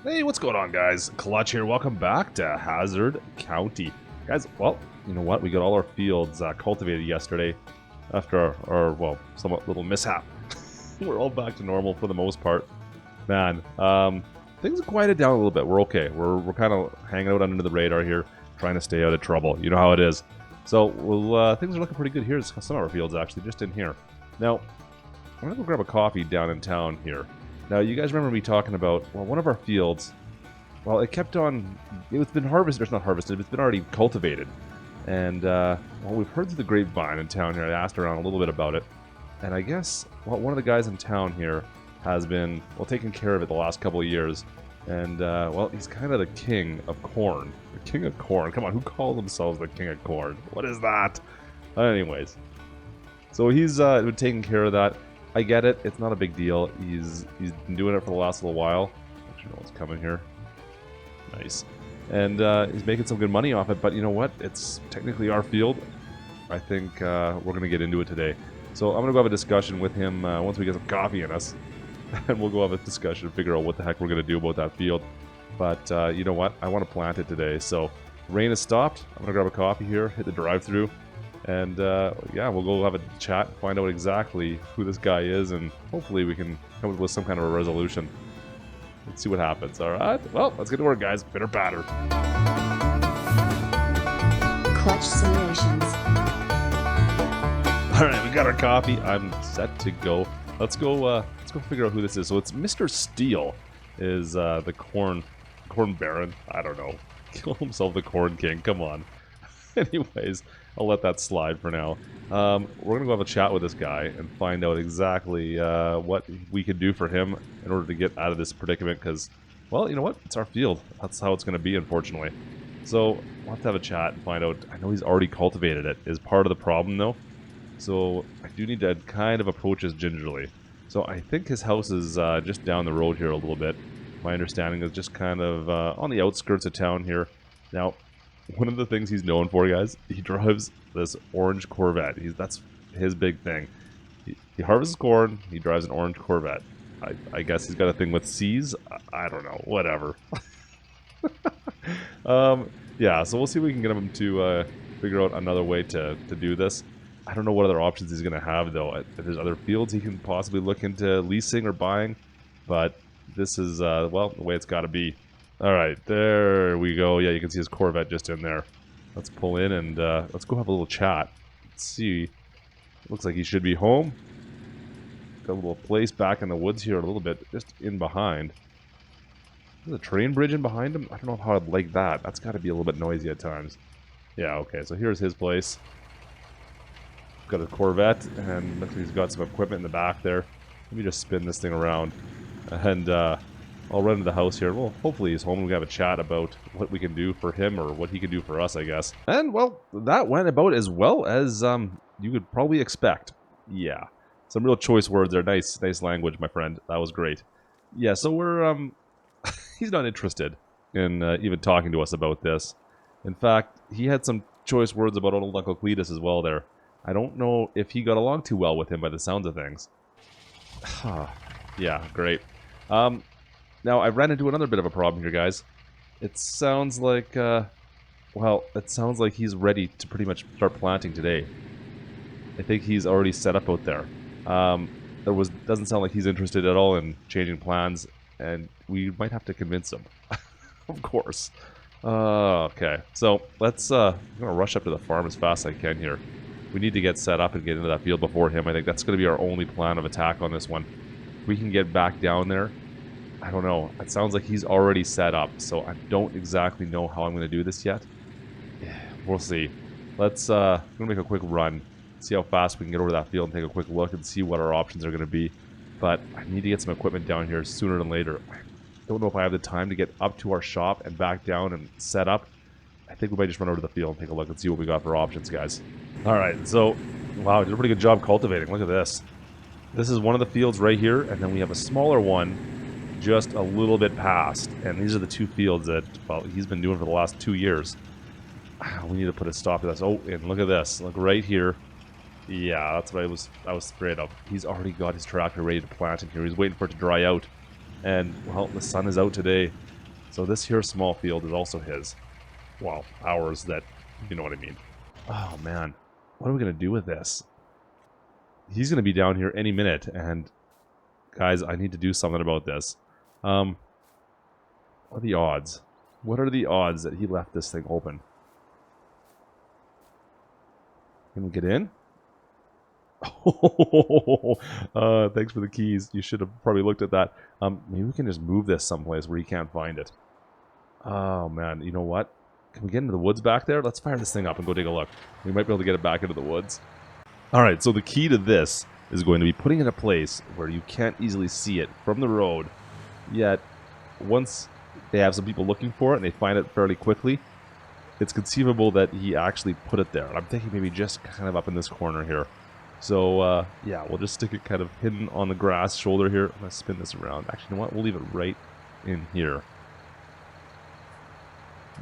Hey, what's going on, guys? Klutch here. Welcome back to Hazzard County. Guys, well, you know what? We got all our fields cultivated yesterday after our somewhat little mishap. We're all back to normal for the most part. Man, things have quieted down a little bit. We're okay. We're kind of hanging out under the radar here, trying to stay out of trouble. You know how it is. So, things are looking pretty good here. Some of our fields, actually, just in here. Now, I'm going to go grab a coffee down in town here. Now, you guys remember me talking about, well, one of our fields, well, it kept on, it's been harvested, it's not harvested, it's been already cultivated. And, well, we've heard through the grapevine in town here, I asked around a little bit about it, and I guess, well, one of the guys in town here has been, well, taking care of it the last couple of years, and, well, he's kind of the king of corn. The king of corn, come on, who calls themselves the king of corn? What is that? Anyways, so he's been taking care of that. I get it. It's not a big deal. He's been doing it for the last little while. Actually, know what's coming here. Nice. And he's making some good money off it. But you know what? It's technically our field. I think we're going to get into it today. So I'm going to go have a discussion with him once we get some coffee in us. And we'll go have a discussion and figure out what the heck we're going to do about that field. But you know what? I want to plant it today. So rain has stopped. I'm going to grab a coffee here, hit the drive-thru. And yeah, we'll go have a chat, find out exactly who this guy is, and hopefully we can come up with some kind of a resolution. Let's see what happens. All right. Well, let's get to work, guys. Bitter batter. Klutch Simulations. All right, we got our coffee. I'm set to go. Let's go figure out who this is. So it's Mr. Steele, is the corn baron. I don't know. Kill himself the corn king. Come on. Anyways, I'll let that slide for now. We're going to go have a chat with this guy and find out exactly what we can do for him in order to get out of this predicament because, well, you know what? It's our field. That's how it's going to be, unfortunately. So we'll have to have a chat and find out. I know he's already cultivated it. Is part of the problem, though. So I do need to kind of approach this gingerly. So I think his house is just down the road here a little bit. My understanding is just kind of on the outskirts of town here. Now, one of the things he's known for, guys, he drives this orange Corvette. That's his big thing. He harvests corn, he drives an orange Corvette. I guess he's got a thing with C's? I don't know, whatever. Yeah, so we'll see if we can get him to figure out another way to do this. I don't know what other options he's going to have, though. If there's other fields he can possibly look into leasing or buying, but this is, well, the way it's got to be. Alright, there we go. Yeah, you can see his Corvette just in there. Let's pull in and let's go have a little chat. Let's see. Looks like he should be home. Got a little place back in the woods here a little bit, just in behind. There's a train bridge in behind him? I don't know how I'd like that. That's got to be a little bit noisy at times. Yeah, okay, so here's his place. Got a Corvette, and looks like he's got some equipment in the back there. Let me just spin this thing around. And, I'll run into the house here. Well, hopefully he's home and we have a chat about what we can do for him or what he can do for us, I guess. And, well, that went about as well as you could probably expect. Yeah. Some real choice words there. Nice language, my friend. That was great. Yeah, so we're, he's not interested in even talking to us about this. In fact, he had some choice words about old Uncle Cletus as well there. I don't know if he got along too well with him by the sounds of things. Yeah, great. Now, I ran into another bit of a problem here, guys. It sounds like, well, it sounds like he's ready to pretty much start planting today. I think he's already set up out there. Doesn't sound like he's interested at all in changing plans, and we might have to convince him. Of course. Okay, so let's, I'm going to rush up to the farm as fast as I can here. We need to get set up and get into that field before him. I think that's going to be our only plan of attack on this one. If we can get back down there, I don't know. It sounds like he's already set up, so I don't exactly know how I'm going to do this yet. We'll see. Let's, I'm going to make a quick run, see how fast we can get over that field and take a quick look and see what our options are going to be. But I need to get some equipment down here sooner than later. I don't know if I have the time to get up to our shop and back down and set up. I think we might just run over to the field and take a look and see what we got for options, guys. Alright, so, wow, did a pretty good job cultivating. Look at this. This is one of the fields right here, and then we have a smaller one just a little bit past. And these are the two fields that, well, he's been doing for the last 2 years. We need to put a stop to this. Oh, and look at this. Look right here. Yeah, that's what I was afraid of. He's already got his tractor ready to plant in here. He's waiting for it to dry out. And, well, the sun is out today. So this here small field is also his. Well, ours, that, you know what I mean. Oh man, what are we going to do with this? He's going to be down here any minute, and guys, I need to do something about this. What are the odds? What are the odds that he left this thing open? Can we get in? Thanks for the keys. You should have probably looked at that. Maybe we can just move this someplace where he can't find it. Oh man, you know what? Can we get into the woods back there? Let's fire this thing up and go take a look. We might be able to get it back into the woods. Alright, so the key to this is going to be putting it in a place where you can't easily see it from the road. Yet, once they have some people looking for it and they find it fairly quickly, it's conceivable that he actually put it there. I'm thinking maybe just kind of up in this corner here. So, yeah, we'll just stick it kind of hidden on the grass shoulder here. I'm going to spin this around. Actually, you know what? We'll leave it right in here.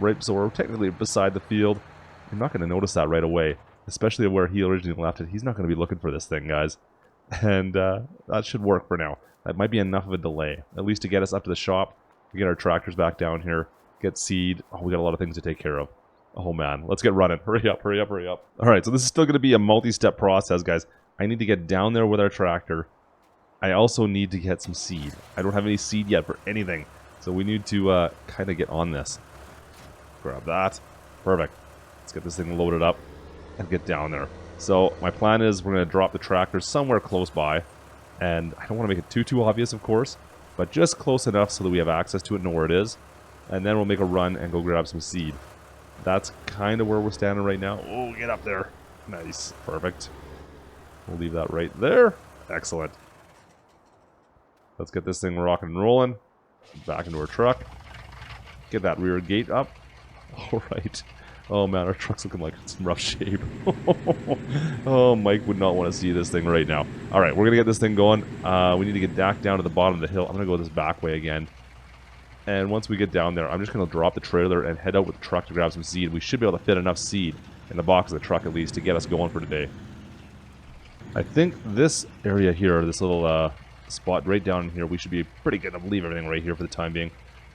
Right, so we're technically beside the field. You're not going to notice that right away, especially where he originally left it. He's not going to be looking for this thing, guys. And that should work for now. That might be enough of a delay, at least to get us up to the shop, to get our tractors back down here, get seed. Oh, we got a lot of things to take care of. Oh man, let's get running. Hurry up, hurry up, hurry up. Alright, so this is still going to be a multi-step process, guys. I need to get down there with our tractor. I also need to get some seed. I don't have any seed yet for anything. So we need to kind of get on this. Grab that. Perfect. Let's get this thing loaded up and get down there. So my plan is we're going to drop the tractor somewhere close by. And I don't want to make it too obvious, of course. But just close enough so that we have access to it and know where it is. And then we'll make a run and go grab some seed. That's kind of where we're standing right now. Oh, get up there. Nice. Perfect. We'll leave that right there. Excellent. Let's get this thing rocking and rolling. Back into our truck. Get that rear gate up. Alright. Oh man, our truck's looking like it's in rough shape. Oh, Mike would not want to see this thing right now. Alright, we're going to get this thing going. We need to get back down to the bottom of the hill. I'm going to go this back way again. And once we get down there, I'm just going to drop the trailer and head out with the truck to grab some seed. We should be able to fit enough seed in the box of the truck at least to get us going for today. I think this area here, this little spot right down in here, we should be pretty good to leave everything right here for the time being.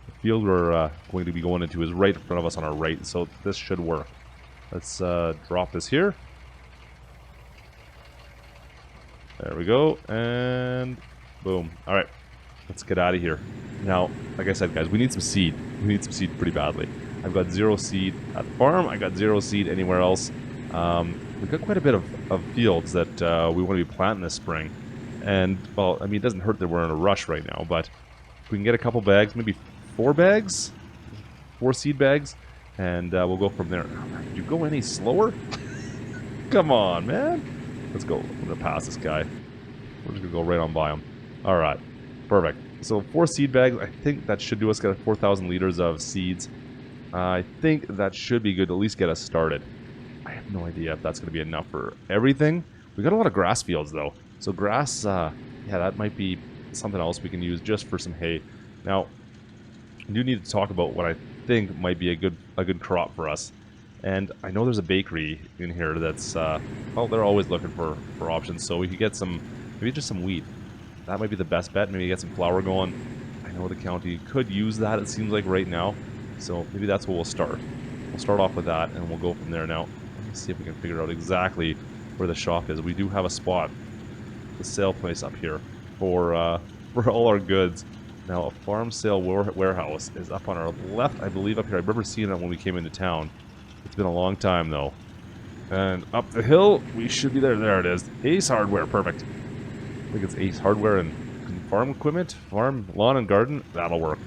The field we're going to be going into is right in front of us on our right, so this should work. Let's drop this here. There we go, and boom. Alright, let's get out of here. Now, like I said, guys, we need some seed. We need some seed pretty badly. I've got 0 seed at the farm. I got 0 seed anywhere else. We've got quite a bit of fields that we want to be planting this spring. And, well, I mean, it doesn't hurt that we're in a rush right now, but if we can get a couple bags, maybe 4 bags? 4 seed bags? And we'll go from there. Did you go any slower? Come on, man. Let's go. I'm going to pass this guy. We're just going to go right on by him. Alright. Perfect. So 4 seed bags. I think that should do us get 4,000 liters of seeds. I think that should be good to at least get us started. I have no idea if that's going to be enough for everything. We got a lot of grass fields, though. So grass, yeah, that might be something else we can use just for some hay. Now, I do need to talk about what I think might be a good crop for us. And I know there's a bakery in here that's, well, they're always looking for options. So we could get some, maybe just some wheat. That might be the best bet. Maybe get some flour going. I know the county could use that, it seems like, right now. So maybe that's where we'll start. We'll start off with that, and we'll go from there. Now, let's see if we can figure out exactly where the shop is. We do have a spot, the sale place up here, for all our goods. Now, a farm sale warehouse is up on our left, I believe, up here. I remember seeing it when we came into town. It's been a long time, though. And up the hill, we should be there. There it is. Ace Hardware, perfect. I think it's Ace Hardware and farm equipment, farm, lawn and garden. That'll work.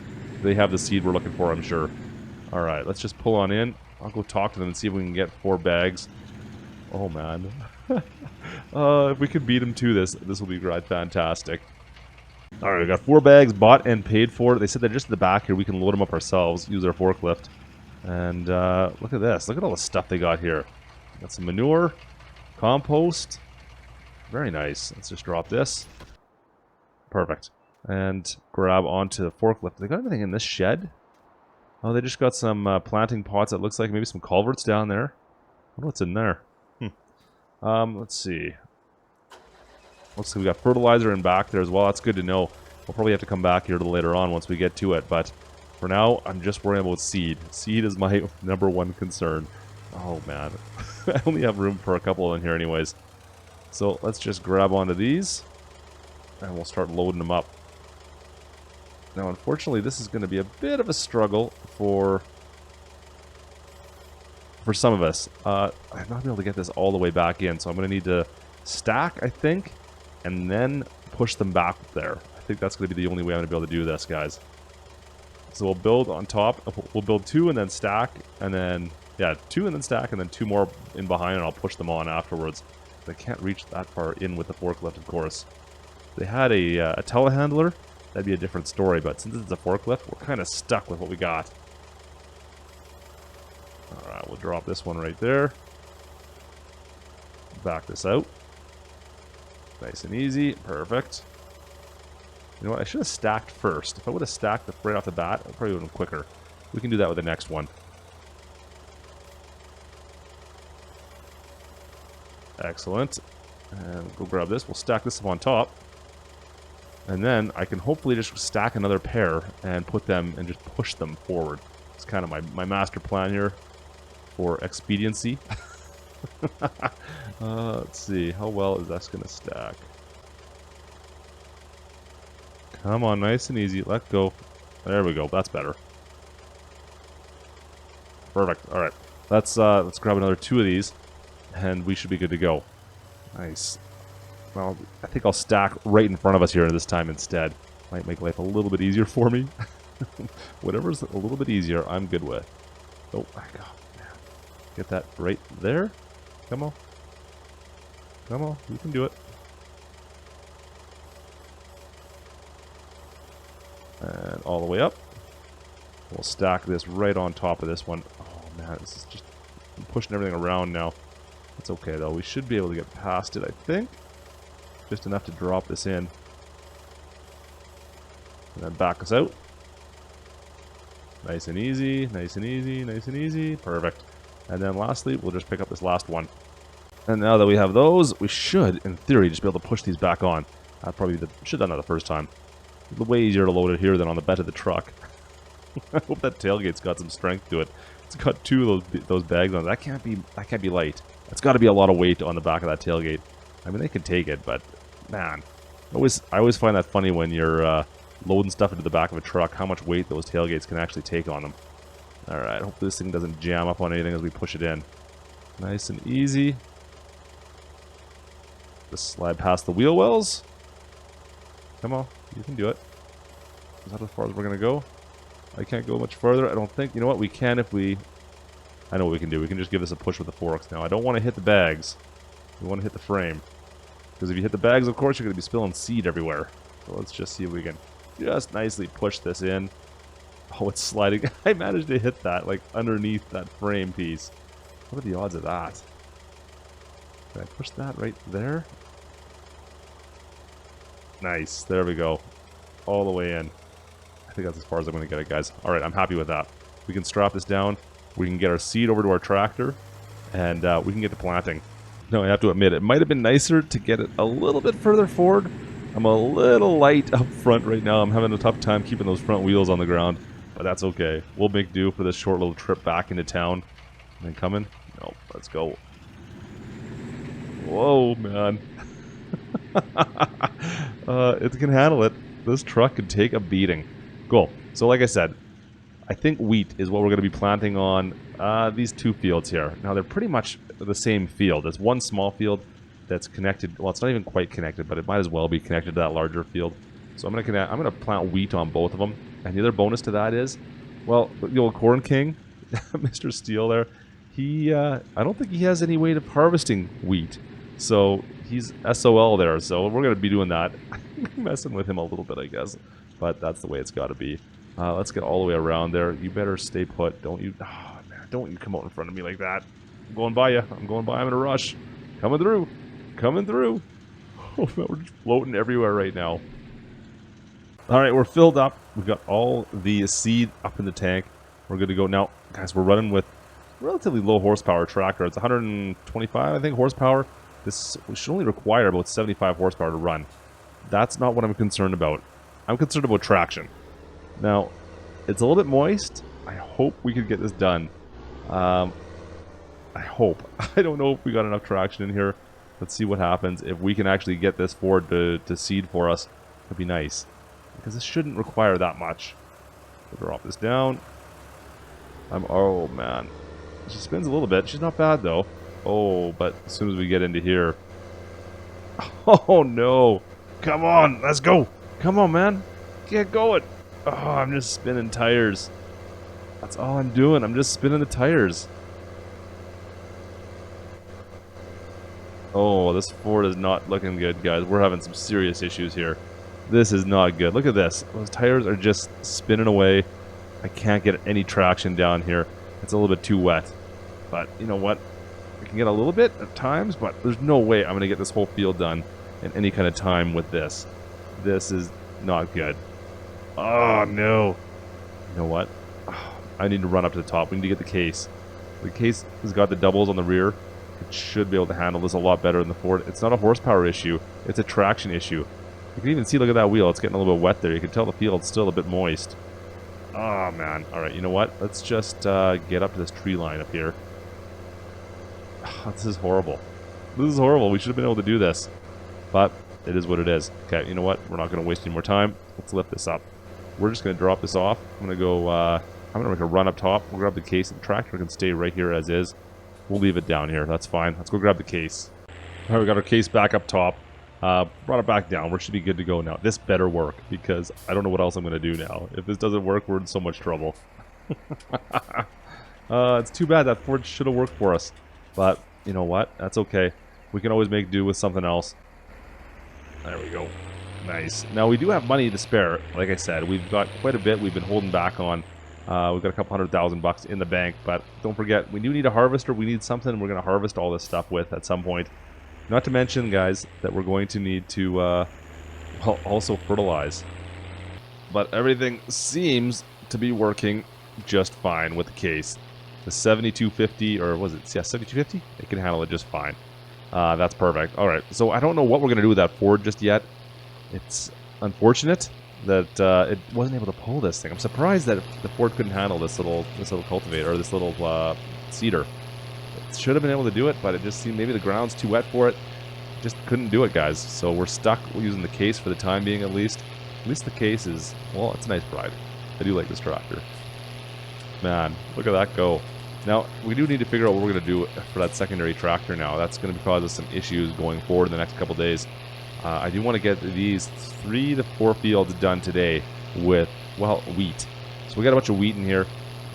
They have the seed we're looking for, I'm sure. Alright, let's just pull on in. I'll go talk to them and see if we can get 4 bags. Oh, man. If we could beat them to this will be great, fantastic. Alright, we got 4 bags bought and paid for. They said they're just at the back here. We can load them up ourselves, use our forklift. And look at this. Look at all the stuff they got here. Got some manure, compost. Very nice. Let's just drop this. Perfect. And grab onto the forklift. They got anything in this shed? Oh, they just got some planting pots. It looks like maybe some culverts down there. I wonder what's in there. Let's see. Looks like we got fertilizer in back there as well. That's good to know. We'll probably have to come back here a little later on once we get to it. But For now, I'm just worrying about seed. Seed is my #1 concern. Oh, man. I only have room for a couple in here anyways. So let's just grab onto these, and we'll start loading them up. Now, unfortunately, this is going to be a bit of a struggle for some of us. I'm not going to be able to get this all the way back in, so I'm going to need to stack, I think, and then push them back there. I think that's going to be the only way I'm going to be able to do this, guys. So we'll build on top. We'll build 2 and then stack, and then, yeah, 2 and then stack, and then 2 more in behind, and I'll push them on afterwards. I can't reach that far in with the forklift, of course. If they had a telehandler, that'd be a different story, but since it's a forklift, we're kind of stuck with what we got. Alright, we'll drop this one right there. Back this out. Nice and easy. Perfect. You know what? I should have stacked first. If I would have stacked right off the bat, it probably would have been quicker. We can do that with the next one. Excellent. And we'll go grab this. We'll stack this up on top. And then I can hopefully just stack another pair and put them and just push them forward. It's kind of my master plan here for expediency. Let's see. How well is that going to stack? Come on, nice and easy. Let go. There we go. That's better. Perfect. All right. Let's grab another 2 of these, and we should be good to go. Nice. Well, I think I'll stack right in front of us here this time instead. Might make life a little bit easier for me. Whatever's a little bit easier, I'm good with. Oh my god. Get that right there. Come on. Come on. You can do it. And all the way up. We'll stack this right on top of this one. Oh man, this is just I'm pushing everything around now. It's okay though. We should be able to get past it, I think. Just enough to drop this in. And then back us out. Nice and easy, nice and easy, nice and easy. Perfect. And then lastly, we'll just pick up this last one. And now that we have those, we should, in theory, just be able to push these back on. I probably should have done that the first time. It's way easier to load it here than on the bed of the truck. I hope that tailgate's got some strength to it. It's got 2 of those bags on it. That can't be light. That's got to be a lot of weight on the back of that tailgate. I mean, they can take it, but man, I always find that funny when you're loading stuff into the back of a truck, how much weight those tailgates can actually take on them. All right, hopefully this thing doesn't jam up on anything as we push it in. Nice and easy. Just slide past the wheel wells. Come on, you can do it. Is that as far as we're gonna go? I can't go much further. I don't think. You know what? We can if we. I know what we can do. We can just give this a push with the forks. Now I don't want to hit the bags. We want to hit the frame. Because if you hit the bags, of course, you're going to be spilling seed everywhere. So let's just see if we can just nicely push this in. Oh, it's sliding. I managed to hit that, like, underneath that frame piece. What are the odds of that? Can I push that right there? Nice. There we go. All the way in. I think that's as far as I'm going to get it, guys. All right, I'm happy with that. We can strap this down. We can get our seed over to our tractor. And we can get to planting. No, I have to admit, it might have been nicer to get it a little bit further forward. I'm a little light up front right now. I'm having a tough time keeping those front wheels on the ground. But that's okay. We'll make do for this short little trip back into town. And then coming? No, let's go. Whoa, man. It can handle it. This truck can take a beating. Cool. So like I said, I think wheat is what we're going to be planting on these 2 fields here. Now, they're pretty much the same field. There's one small field that's connected. Well, it's not even quite connected, but it might as well be connected to that larger field. So I'm going to plant wheat on both of them. And the other bonus to that is, well, the old Corn King, Mr. Steele there, he, I don't think he has any way of harvesting wheat. So he's SOL there. So we're going to be doing that. Messing with him a little bit, I guess. But that's the way it's got to be. Let's get all the way around there. You better stay put. Don't you... Oh, man, don't you come out in front of me like that. I'm going by you. I'm going by. I'm in a rush. Coming through. Coming through. Oh, man, we're just floating everywhere right now. All right, we're filled up. We've got all the seed up in the tank. We're good to go. Now, guys, we're running with relatively low horsepower tractor. It's 125, I think, horsepower. This should only require about 75 horsepower to run. That's not what I'm concerned about. I'm concerned about traction. Now, It's a little bit moist. I hope we could get this done. I hope. I don't know if we got enough traction in here. Let's see what happens. If we can actually get this Ford to seed for us, that'd be nice. Because this shouldn't require that much. We'll drop this down. Oh man. She spins a little bit. She's not bad though. Oh, but as soon as we get into here. Oh no. Come on, let's go. Come on, man. Get going. Oh, I'm just spinning tires. That's all I'm doing. I'm just spinning the tires. Oh, this Ford is not looking good, guys. We're having some serious issues here. This is not good. Look at this. Those tires are just spinning away. I can't get any traction down here. It's a little bit too wet. But you know what? I can get a little bit at times, but there's no way I'm going to get this whole field done in any kind of time with this. This is not good. Oh, no. You know what? I need to run up to the top. We need to get the case. The case has got the doubles on the rear. It should be able to handle this a lot better than the Ford. It's not a horsepower issue. It's a traction issue. You can even see, look at that wheel. It's getting a little bit wet there. You can tell the field's still a bit moist. Oh, man. All right, you know what? Let's just get up to this tree line up here. Oh, this is horrible. This is horrible. We should have been able to do this. But it is what it is. Okay, you know what? We're not going to waste any more time. Let's lift this up. We're just going to drop this off. I'm going to go, I'm going to make a run up top. We'll grab the case. The tractor can stay right here as is. We'll leave it down here. That's fine. Let's go grab the case. All right, we got our case back up top. Brought it back down. We should be good to go now. This better work because I don't know what else I'm going to do now. If this doesn't work, we're in so much trouble. It's too bad. That Ford should have worked for us. But you know what? That's okay. We can always make do with something else. There we go. Nice. Now we do have money to spare. Like I said, we've got quite a bit we've been holding back on. We've got a couple $100,000 in the bank, but don't forget, we do need a harvester. We need something we're going to harvest all this stuff with at some point. Not to mention, guys, that we're going to need to well, also fertilize. But everything seems to be working just fine with the case. The 7250, or was it? Yeah, 7250? It can handle it just fine. That's perfect. All right, so I don't know what we're going to do with that Ford just yet. It's unfortunate that it wasn't able to pull this thing. I'm surprised that the Ford couldn't handle this little cultivator, or this little seeder. It should have been able to do it, but it just seemed maybe the ground's too wet for it. Just couldn't do it, guys. So we're stuck using the case for the time being, at least. At least the case is, well, it's a nice ride. I do like this tractor. Man, look at that go. Now, we do need to figure out what we're going to do for that secondary tractor now. That's going to cause us some issues going forward in the next couple days. I do want to get these 3 to 4 fields done today with, well, wheat. So we got a bunch of wheat in here,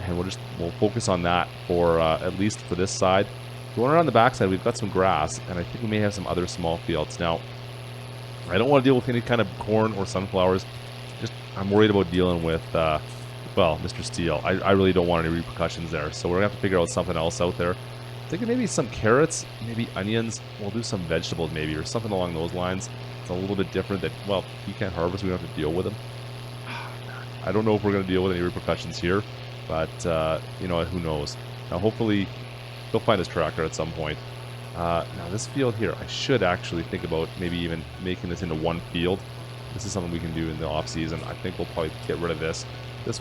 and we'll focus on that for at least for this side. Going around the backside, we've got some grass, and I think we may have some other small fields. Now, I don't want to deal with any kind of corn or sunflowers. Just I'm worried about dealing with, well, Mr. Steele. I really don't want any repercussions there, so we're gonna have to figure out something else out there. Thinking maybe some carrots, maybe onions. We'll do some vegetables maybe, or something along those lines. It's a little bit different that, well, he can't harvest, we don't have to deal with him. I don't know if we're going to deal with any repercussions here, but, you know, who knows. Now, hopefully, he'll find his tractor at some point. Now, this field here, I should actually think about maybe even making this into one field. This is something we can do in the off-season. I think we'll probably get rid of this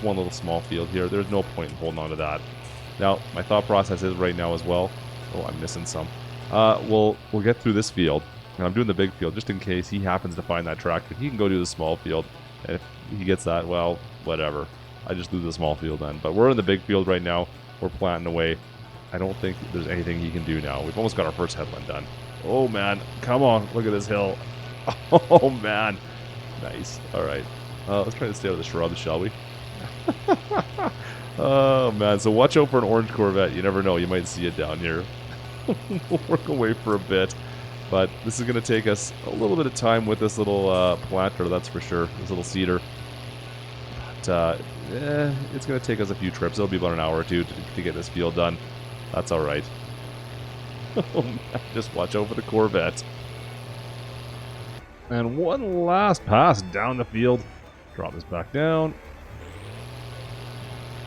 one little small field here. There's no point in holding on to that. Now, my thought process is right now as well. Oh, I'm missing some. We'll get through this field, and I'm doing the big field just in case he happens to find that tractor. He can go do the small field, and if he gets that, well, whatever. I just do the small field then. But we're in the big field right now. We're planting away. I don't think there's anything he can do now. We've almost got our first headland done. Oh, man. Come on. Look at this hill. Oh, man. Nice. All right. Let's try to stay out of the shrubs, shall we? Oh, man. So watch out for an orange Corvette. You never know. You might see it down here. We'll work away for a bit. But this is going to take us a little bit of time with this little planter, that's for sure. This little cedar. But it's going to take us a few trips. It'll be about an hour or two to get this field done. That's all right. Oh, man. Just watch out for the Corvette. And one last pass down the field. Drop this back down.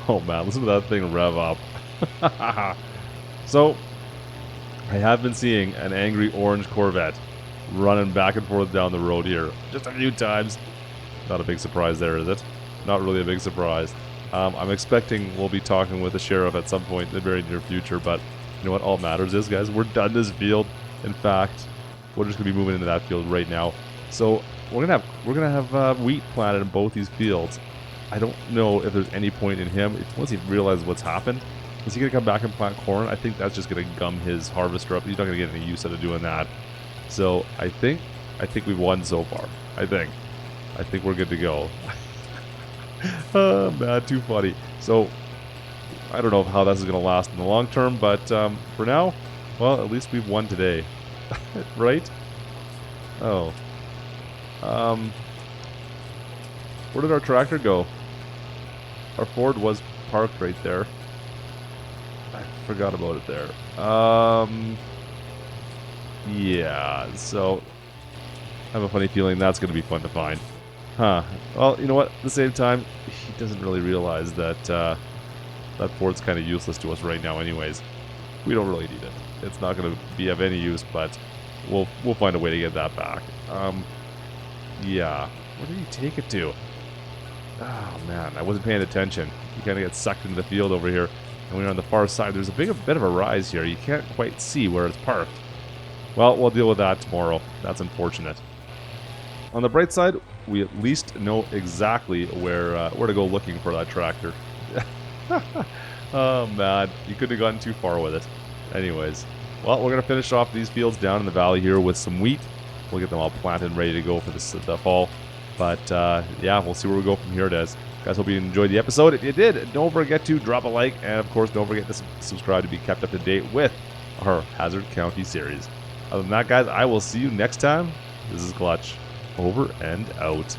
Oh, man. Listen to that thing rev up. So, I have been seeing an angry orange Corvette running back and forth down the road here. Just a few times. Not a big surprise there, is it? Not really a big surprise. I'm expecting we'll be talking with the sheriff at some point in the very near future, but you know what? All that matters is, guys, we're done this field. In fact, we're just gonna be moving into that field right now. So we're gonna have wheat planted in both these fields. I don't know if there's any point in him once he realizes what's happened. Is he gonna come back and plant corn? I think that's just gonna gum his harvester up. He's not gonna get any use out of doing that. So I think we've won so far. I think we're good to go. Oh, man, too funny. So, I don't know how this is going to last in the long term, but for now, well, at least we've won today. Right? Oh. Where did our tractor go? Our Ford was parked right there. I forgot about it there. Yeah, so I have a funny feeling that's going to be fun to find. Huh. Well, you know what? At the same time, he doesn't really realize that that Ford's kind of useless to us right now anyways. We don't really need it. It's not going to be of any use, but we'll find a way to get that back. Yeah. Where did he take it to? Oh, man. I wasn't paying attention. You kind of get sucked into the field over here. And we're on the far side. There's a bit of a rise here. You can't quite see where it's parked. Well, we'll deal with that tomorrow. That's unfortunate. On the bright side, we at least know exactly where to go looking for that tractor. Oh, man. You couldn't have gotten too far with it. Anyways, well, we're going to finish off these fields down in the valley here with some wheat. We'll get them all planted and ready to go for the fall. But, yeah, we'll see where we go from here, Des. Guys, hope you enjoyed the episode. If you did, don't forget to drop a like. And, of course, don't forget to subscribe to be kept up to date with our Hazzard County series. Other than that, guys, I will see you next time. This is Klutch. Over and out.